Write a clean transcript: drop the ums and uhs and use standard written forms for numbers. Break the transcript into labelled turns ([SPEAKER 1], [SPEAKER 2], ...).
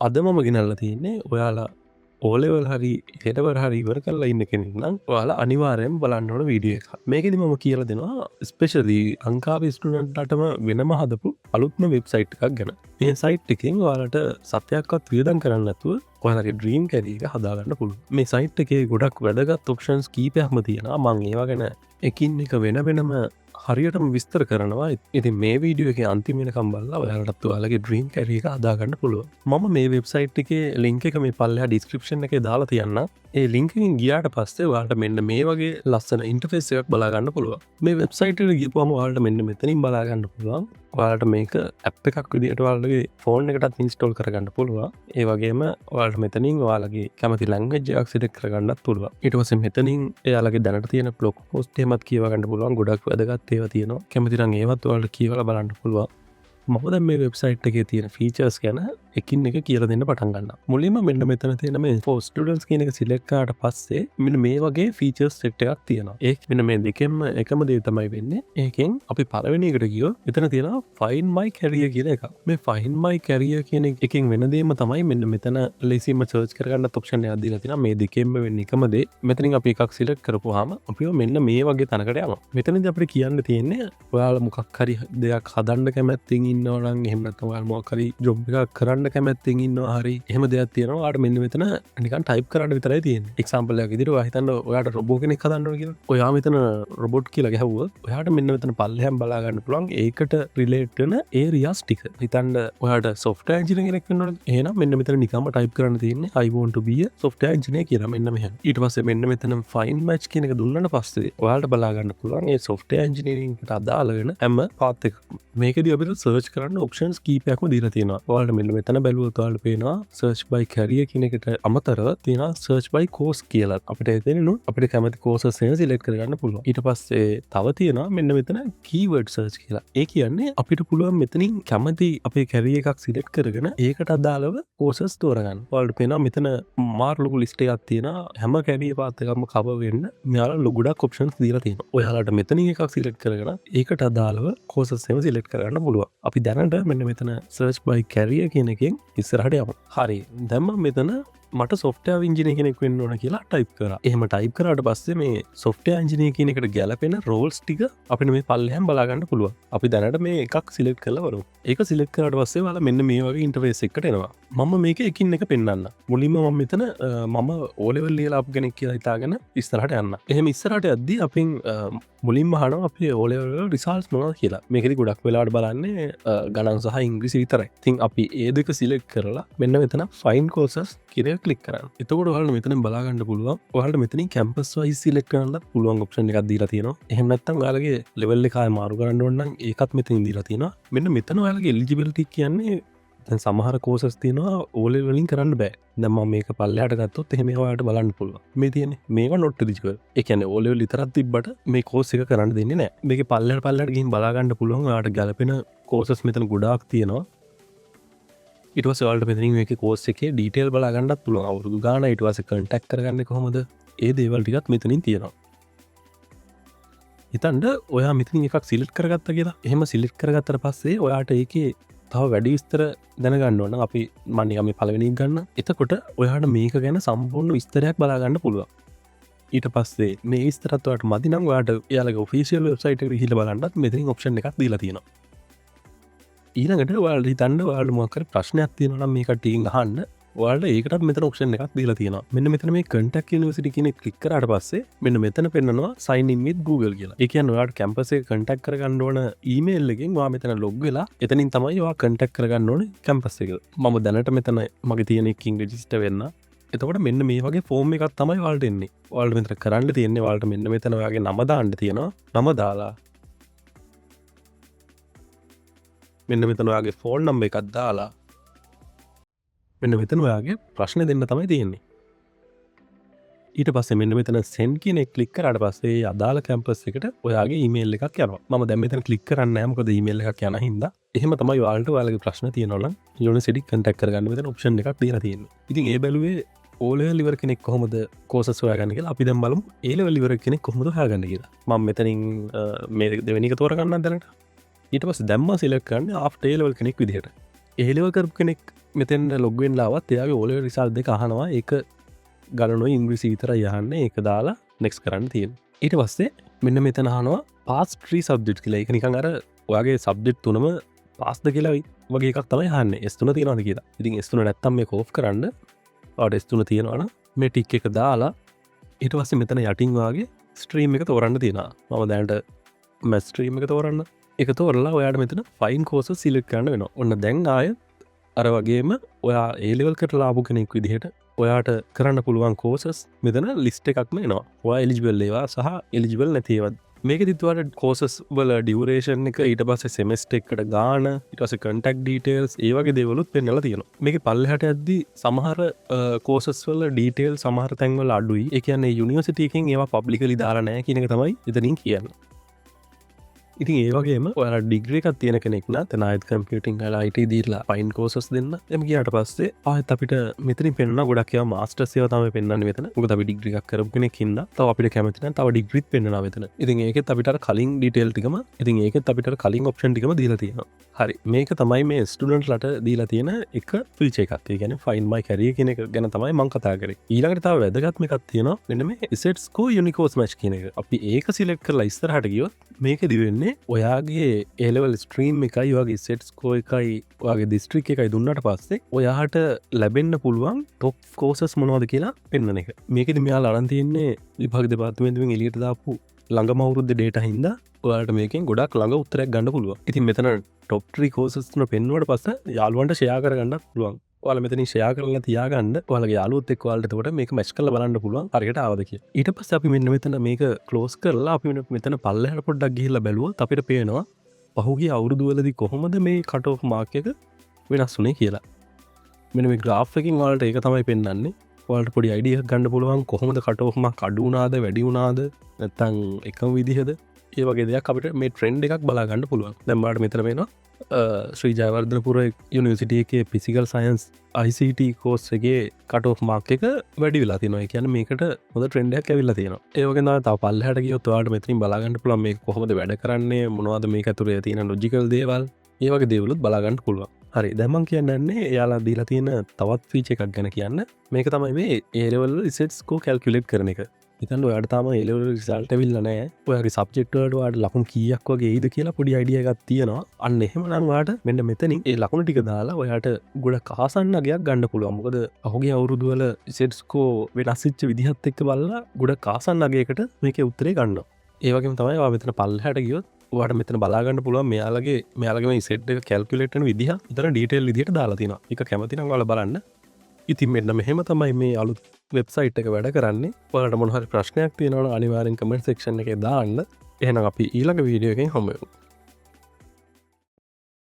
[SPEAKER 1] අද මම ගෙනල්ලා තියෙන්නේ ඔයාලා ඕලෙවල් හරි හෙටවල් හරි ඉවර කරලා ඉන්න කෙනෙක් නම් ඔයාලා අනිවාර්යෙන් බලන්න ඕන වීඩියෝ එකක්. මේකෙදි මම කියලා දෙනවා ස්පෙෂලි ලංකාවේ ස්ටුඩන්ට්ලටම වෙනම හදපු අලුත්ම වෙබ්සයිට් එකක් ගැන. මේ සයිට් එකෙන් ඔයාලට සත්‍යයක්වත් වියදම් කරන්න නැතුව ඔයාලගේ ඩ්‍රීම් කැරියර් එක හදාගන්න පුළුවන්. මේ සයිට් එකේ ගොඩක් වැදගත් ඔප්ෂන්ස් කීපයක්ම තියෙනවා. මම ඒවා ගැන එකින් එක වෙන වෙනම හරියටම විස්තර කරනවා. ඉතින් මේ වීඩියෝ එකේ අන්තිම වෙනකම් බලලා ඔයාලටත් ඔයාලගේ ඩ්‍රීම් කැරියර් එක හදාගන්න පුළුවන්. මම මේ වෙබ්සයිට් එකේ ලින්ක් එක මේ පල්ලෙහා ඩිස්ක්‍රිප්ෂන් එකේ දාලා තියන්නම්. ඒ ලින්ක් එකෙන් ගියාට පස්සේ ඔයාලට මෙන්න මේ වගේ ලස්සන ඉන්ටර්ෆේස් එකක් බලා ගන්න පුළුවන්. මේ වෙබ්සයිට් එකට ගියපුවම ඔයාලට මෙන්න මෙතනින් බලා ගන්න පුළුවන්. ඔයාලට මේක ඇප් එකක් විදිහට ඔයාලගේ ෆෝන් එකටත් ඉන්ස්ටෝල් කරගන්න පුළුවන්. ඒ වගේම ඔයාලට මෙතනින් ඔයාලගේ කැමති ලැන්ග්වේජ් එකක් සිලෙක්ට් කරගන්නත් පුළුවන්. ඊට පස්සේ මෙතනින් එයාලගේ දැනට තියෙන බ්ලොග් පෝස්ට් එකමත් කියව ගන්න පුළුවන්. ගොඩක් වැදගත් ඒවා තියෙනවා. කැමති නම් ඒවත් ඔයාලට කියවලා බලන්න පුළුවන්. මම දැන් මේ වෙබ්සයිට් එකේ තියෙන ෆීචර්ස් ගැන එකින් එක කියලා දෙන්න පටන් ගන්නවා. මුලින්ම මෙන්න මෙතන තියෙන මේ for students කියන එක සිලෙක්ට් කරාට පස්සේ මෙන්න මේ වගේ ෆීචර්ස් සෙට් එකක් තියෙනවා. ඒක මෙන්න මේ දෙකෙන්ම එකම දේ තමයි වෙන්නේ. ඒකෙන් අපි පළවෙනි එකට ගියොත් මෙතන තියෙනවා find my career කියලා එකක්. මේ find my career කියන එකෙන් වෙන දෙයක්ම තමයි මෙන්න මෙතන ලේසියෙන්ම සර්ච් කරගන්න ඔප්ෂන් එකක් දීලා තියෙනවා. මේ දෙකෙන්ම වෙන්නේ එකම දේ. මෙතනින් අපි එකක් සිලෙක්ට් කරපුවාම අපිව මෙන්න මේ වගේ තැනකට යනවා. මෙතනදී අපිට කියන්න තියෙන්නේ ඔයාලා මොකක් හරි දෙයක් හදන්න කැමැත්තෙන් ඉන්නවා නම් එහෙම නැත්නම් ඔයාලා මොකක් හරි ජොබ් එකක් කරන්න කැමැත්තෙන් ඉන්නවා හරි එහෙම දෙයක් තියෙනවා. ඔයාලට මෙන්න මෙතන නිකන් ටයිප් කරන්න විතරයි තියෙන්නේ. එක්සැම්පල් එකක් විදිහට ඔයා හිතන්න ඔයාට රොබෝ කෙනෙක් හදන්න ඕන කියලා. ඔයා මෙතන රොබොට් කියලා ගැහුවොත් ඔයාට මෙන්න මෙතන පල්ලෙහාම බලා ගන්න පුළුවන් ඒකට රිලේට් වෙන ඒරියාස් ටික. හිතන්න ඔයාට software engineer කෙනෙක් වෙන්න ඕනද? එහෙනම් මෙන්න මෙතන නිකම්ම ටයිප් කරන්න තියෙන්නේ I want to be a software engineer කියලා මෙන්න මෙහෙම. ඊට පස්සේ මෙන්න මෙතන find match කියන එක දුන්නාට පස්සේ ඔයාලට බලා ගන්න පුළුවන් මේ software engineering එකට අදාළ වෙන හැම path එකක්ම. මේකදී අපිට search කරන්න options කීපයක්ම දීලා තියෙනවා. ඔයාලට මෙන්න මෙතන බැලුවොත් ඔයාලට පේනවා search by career කියන එකට අමතරව තියෙනවා search by course කියලා. අපිට එතනිනුත් අපිට කැමති courses එක select කරගන්න පුළුවන්. ඊට පස්සේ තව තියෙනවා මෙන්න මෙතන keyword search කියලා. ඒ කියන්නේ අපිට පුළුවන් මෙතනින් කැමති අපේ career එකක් select කරගෙන ඒකට අදාළව courses තෝරගන්න. ඔයාලට පේනවා මෙතන මාර ලොකු list එකක් තියෙනවා. හැම career path එකක්ම cover වෙන්න මෙයාලා ගොඩක් options දීලා තියෙනවා. ඔයාලට මෙතනින් එකක් select කරගෙන ඒකට අදාළව courses එක select කරගන්න පුළුවන්. අපි දැනට මෙන්න මෙතන search by career කියන එකෙන් ඉස්සරහට යමු. හරි. දැන් මම මෙතන මට software engineer කෙනෙක් වෙන්න ඕන කියලා ටයිප් කරා. එහෙම ටයිප් කරාට පස්සේ මේ software engineer කියන එකට ගැලපෙන roles ටික අපිට මේ පල්ලෙහාම බලා ගන්න පුළුවන්. අපි දැනට මේ එකක් select කරලා වරමු. ඒක select කරාට පස්සේ ඔයාලා මෙන්න මේ වගේ interface එකකට එනවා. මම මේක එකින් එක පෙන්නන්න. මුලින්ම මම මෙතන මම O level ලියලා අප කෙනෙක් කියලා හිතාගෙන ඉස්සරහට යන්න. එහෙම ඉස්සරහට යද්දී අපෙන් මුලින්ම අහනවා අපේ O level වල results මොනවද කියලා. මේකෙදි ගොඩක් වෙලාවට බලන්නේ ගණන් සහ ඉංග්‍රීසි විතරයි. ඉතින් අපි ඒ දෙක select කරලා මෙන්න මෙතන find courses කියලා ක්ලික් කරන්න. එතකොට ඔයාලට මෙතනින් බලා ගන්න පුළුවන්. ඔයාලට මෙතනින් campus wise select කරන්නත් පුළුවන් option එකක් දීලා තියෙනවා. එහෙම නැත්නම් ඔයාලගේ level එක ආයෙ මාරු කරන්න ඕන නම් ඒකත් මෙතනින් දීලා තියෙනවා. මෙන්න මෙතන ඔයාලගේ eligibility කියන්නේ දැන් සමහර courses තියෙනවා O level වලින් කරන්න බෑ. දැන් මම මේක පල්ලෙහාට ගත්තොත් එහෙම ඔයාලට බලන්න පුළුවන්. මේ තියෙන්නේ මේක not eligible. ඒ කියන්නේ O level විතරක් තිබ්බට මේ course එක කරන්න දෙන්නේ නැහැ. මේකේ පල්ලෙහාට ගිහින් බලා ගන්න පුළුවන්. ඔයාලට ගැලපෙන courses මෙතන ගොඩාක් තියෙනවා. ඊට පස්සේ ඔයාලට මෙතනින් මේකේ course එකේ detail බලා ගන්නත් පුළුවන්. අවුරුදු ගාන ඊට පස්සේ contact කරගන්නේ කොහොමද? ඒ දේවල් ටිකත් මෙතනින් තියෙනවා. හිතන්න ඔයා මෙතනින් එකක් select කරගත්තා කියලා. එහෙම select කරගත්තට පස්සේ ඔයාට ඒකේ තව වැඩි විස්තර දැනගන්න ඕන. අපි මම නිකන් මේ පළවෙනි එක ගන්න. එතකොට ඔයාට මේක ගැන සම්පූර්ණ විස්තරයක් බලා ගන්න පුළුවන්. ඊට පස්සේ මේ විස්තරත් ඔයාට මදි නම් ඔයාට එයාලගේ official website එකට ගිහිල්ලා බලන්නත් මෙතනින් option එකක් දීලා තියෙනවා. ඊළඟට ඔයාලට හිතන්න ඔයාලට මොකක් හරි ප්‍රශ්නයක් තියෙනවා නම් මේ කට්ටියකින් අහන්න ඔයාලට ඒකටත් මෙතන option එකක් දීලා තියෙනවා. මෙන්න මෙතන මේ contact university කියන එක ක්ලික් කරාට පස්සේ මෙන්න මෙතන පෙන්නනවා sign in with Google කියලා. ඒ කියන්නේ ඔයාලට campus එක contact කරගන්න ඕන email එකෙන් ඔයා මෙතන log වෙලා එතනින් තමයි ඔයා contact කරගන්න ඕනේ campus එක. මම දැනට මෙතන මගේ තියෙන එකකින් register වෙන්න. එතකොට මෙන්න මේ වගේ form එකක් තමයි ඔයාලට එන්නේ. ඔයාලට මෙතන කරන්න තියෙන්නේ ඔයාලට මෙන්න මෙතන ඔයාගේ නම දාන්න තියෙනවා. නම දාලා මෙන්න මෙතන ඔයාගේ ෆෝන් නම්බර් එකක් දාලා මෙන්න මෙතන ඔයාගේ ප්‍රශ්න දෙන්න තමයි තියෙන්නේ. ඊට පස්සේ මෙන්න මෙතන send කියන එක ක්ලික් කරාට පස්සේ අදාළ කැම්පස් එකට ඔයාගේ ඊමේල් එකක් යනවා. මම දැන් මෙතන ක්ලික් කරන්නේ නැහැ මොකද ඊමේල් එකක් යන හින්දා. එහෙම තමයි ඔයාලට ඔයාලගේ ප්‍රශ්න තියෙනවා නම් යුනිවර්සිටි කන්ටැක්ට් කරගන්න මෙතන ඔප්ෂන් එකක් දීලා තියෙන්නේ. ඉතින් ඒ බැලුවේ O level ඉවර කෙනෙක් කොහොමද courses හොයාගන්නේ කියලා. අපි දැන් බලමු A level ඉවර කෙනෙක් කොහොමද හොයාගන්නේ කියලා. මම මෙතනින් මේ දෙවෙනි එක තෝරගන්නම් දැනට. ඊට පස්සේ දැම්ම සිලෙක්ට් කරන්නේ after A level කෙනෙක් විදිහට. A level කරපු කෙනෙක් මෙතෙන් ලොග්වෙන් ලාවත් එයාගේ ඕල රිසල් දෙක අහනවා එක ගණනො ඉංග්‍රිසි විතර යහන්න එක දාලා නෙක්ස් කරන්න තියෙන ඊට පස්සේ මෙන්න මෙතන හනවා පාස් ට්‍රී සබ්ජෙට් කියලා එක නිකන් අර ඔයාගේ සබ්ජෙට් තුනම පාස්ද කියලා වගේ එකක් තමයි හන්න ස්තුන තියෙනවාද කියලා ඉතින් ස්තුන නැත්තම් මේ කෝෆ් කරන්න ඔට ස්තුන තියෙනවාන මේ ටික් එක දාලා ඊට පස්සේ මෙතන යටින්වාගේ ස්ට්‍රීම් එක තෝරන්න තියෙනවා මම දැන්ට මැස්ට්‍රීම් එක තෝරන්න එක තෝරලා ඔයාට මෙතන ෆයින් කෝස සිලෙක් කරන්න වෙන ඔන්න දැන් ආය අර වගේම ඔයා ඒලෙවල් කට ලාපු කෙනෙක් විදිහට ඔයාට කරන්න පුළුවන් කෝසස් මෙතන ලිස්ට එකක්ම එනවා ඔයා එලිජිබල් ඒවා සහ එලිජිබල් නැතිවත් මේක දිත්වාට කෝසස් වල ඩියවරේෂන් එක ඊට පස්සේ සෙමස්ට එකට ගාන ඉටස කටක් ඩීටේල්ස් ඒවගේ දෙවලුත් පෙන්නල තියෙන මේක පල්ලහට ඇද්දි සමහර කෝසස් වල ඩීටේල් සමහර තැන්වල අඩුයි එකන්නේ යුනිවසිටයකින් ඒවා පබ්ලිකලි දාරනෑ කියනක තමයි ඉතනින් කියන්න ඉතින් ඒවගේම ඔය ඩිග්‍රිකත් තියෙන කෙනෙක්න තනයිත් කම්පියටිං ලයිට දීරලා පයින් කෝසස් දෙන්න එම කියට පස්සේ ආත් අපිට මෙතරින් පෙන්න්න ගොඩක් මාස්ට සයව තම පෙන්න්න වෙතන ග අපි ඩිග්‍රික් කරපුෙන කින්න තව අපිට කැමතින තව ඩිග්‍රිත් පෙන්න්න වෙතන ඉතින් ඒකෙත් අපිට කලින් ඩිටේල්ටිකම ඉතින් ඒකෙත් අපිට කලින් ඔප්ෂන්ටිකම දීලා තියෙන හරි මේක තමයි මේ ස්ටඩන්ට් ලට දීලා තියෙන එක පිල්ච එකක් ගැන ෆයින්මයි කැරිය කෙනෙ ගැන තමයි මං කතා කර ඊළඟට තාව වැදගත්ම එකක් තියෙන එන්න මේ සෙට්ස්කෝ යුනිකෝස් මච් කියන එක අපි ඒක සිලෙක් කරලා ඉස්තරහට ගියොත් මේක දිවෙන්නේ ඔයාගේ ඒලවල් ස්ට්‍රීම් එකයි වගේ සෙට්ස්කෝ එකයි වගේ දිස්ට්‍රික් එකයි දුන්නට පස්සේ ඔයාට ලැබෙන්න්න පුළුවන් ටොප් කෝසස් මොනවද කියලා පෙන්න්න එක මේකෙද මෙයා අරන්තියන්නේ විභාග දෙපාත්තුවෙන්ුවෙන් එලියට දාපු ළඟමවුරුද්ධ ඩේට හින්ද ඔයාට මේකෙන් ගොඩක් ළඟ උත්තරයක් ගන්න පුළුව ඉතින් මෙතන ටොප්ට්‍රී කෝසස්න පෙන්වට පස්ස යාළුවන්ට ෂයා කරගන්න පුළුවන් ඔල මෙතන ෂයා කරලා තියාගන්න ඔලගේ යාලුත් එක් වලටකොට මේක මැච් කල බලන්න පුළුවන් අරයට ආවදක ඊට පස්ස අපි මෙන්න මෙතන මේක කලෝස් කරලා අපි මෙතන පල්ලහට පොඩ්ඩක් ගිහිල්ල බැලුව අපිට පේනවා පහුගේ අවුරුදුවලදි කොහොමද මේ කටෝ් මාර්කක වෙනස් වනේ කියලා මෙන මේ ග්‍රාෆ්කින් වලට ඒක තමයි පෙන්න්නන්නේ වලට පොඩි අයිඩිය ගන්න පුළුවන් කොහොමද කටෝහම කඩුනාද වැඩි වුනාද නැත්තං එකම විදිහද ඒ වගේ දෙයක් අපිට මේ ට්‍රෙන්ඩ් එකක් බලාගන්න පුළුවන් දැම්බාට මෙතර වෙනවා ශ්‍රී ජයවර්ධනපුර යුනිවසිටිය එක පිසිකල් සයින්ස් ICT කෝස්සගේ කටෝ් මාක් එක වැඩි වෙලා තිනවා කියන මේකට හොද ට්‍රෙන්ඩක් ඇවිල්ලා තියෙන ඒවගෙන ත පල්ලහට ගියොත්වාට මෙතින් බලාගන්න පුළන් මේ කොහොමද වැඩ කරන්නේ මොනවද මේ ඇතුරේ තියෙන ලොජිකල් දේවල් ඒවගේ දේවලුත් බලාගන්න පුළුවන් හරි දැමන් කියන්නන්නේ එයාලා දීලා තියෙන තවත් ෆීච එකක් ගැන කියන්න මේක තමයි මේ ඒරවල් ඉසෙට්ස්කෝ කැල්කුලෙට් කරන එක ඉතන් ඔයාට තම එලවල රිසල්ට විල්ල නෑ ඔයගේ සබ්ෙක්ටවාට ලකුණු කියක් වගේ ඒද කියලා පොඩි අයිඩිය එකක් තියෙනවා අන්න එහෙමනන්වාට මෙන්න මෙතනින් ඒ ලකුණු ටික දාලා ඔයාට ගොඩ කාසන්නගයක් ගන්න පුළුවන් මොකද අහුගේ අවුරුදුවල සෙට්ස්කෝ වෙනස්සිච්ච විදිහත් එක්ක බල්ලා ගොඩ කාසන්නගේකට මේක උත්තරේ ගන්න ඒවගේ තමයි මෙතන පල්හට ගියොත් වාට මෙතන බලාගන්න පුළුවන් මෙයාලගේ සෙට් කැල්කුලේටන විදිහ තර ඩීටේල් විදිහට දාලා තින එක කැමතින වල බලන්න ඉතින් මෙන්න මෙහෙම තමයි මේ අලුත් වෙබ්සයිට් එක වැඩ කරන්නේ ඔයාලට මොන හරි ප්‍රශ්නයක් තියෙනවනම් අනිවාර්යෙන් කමෙන්ට් සෙක්ෂන් එකේ දාන්න එහෙනම් අපි ඊළඟ වීඩියෝ එකෙන් හමු වෙමු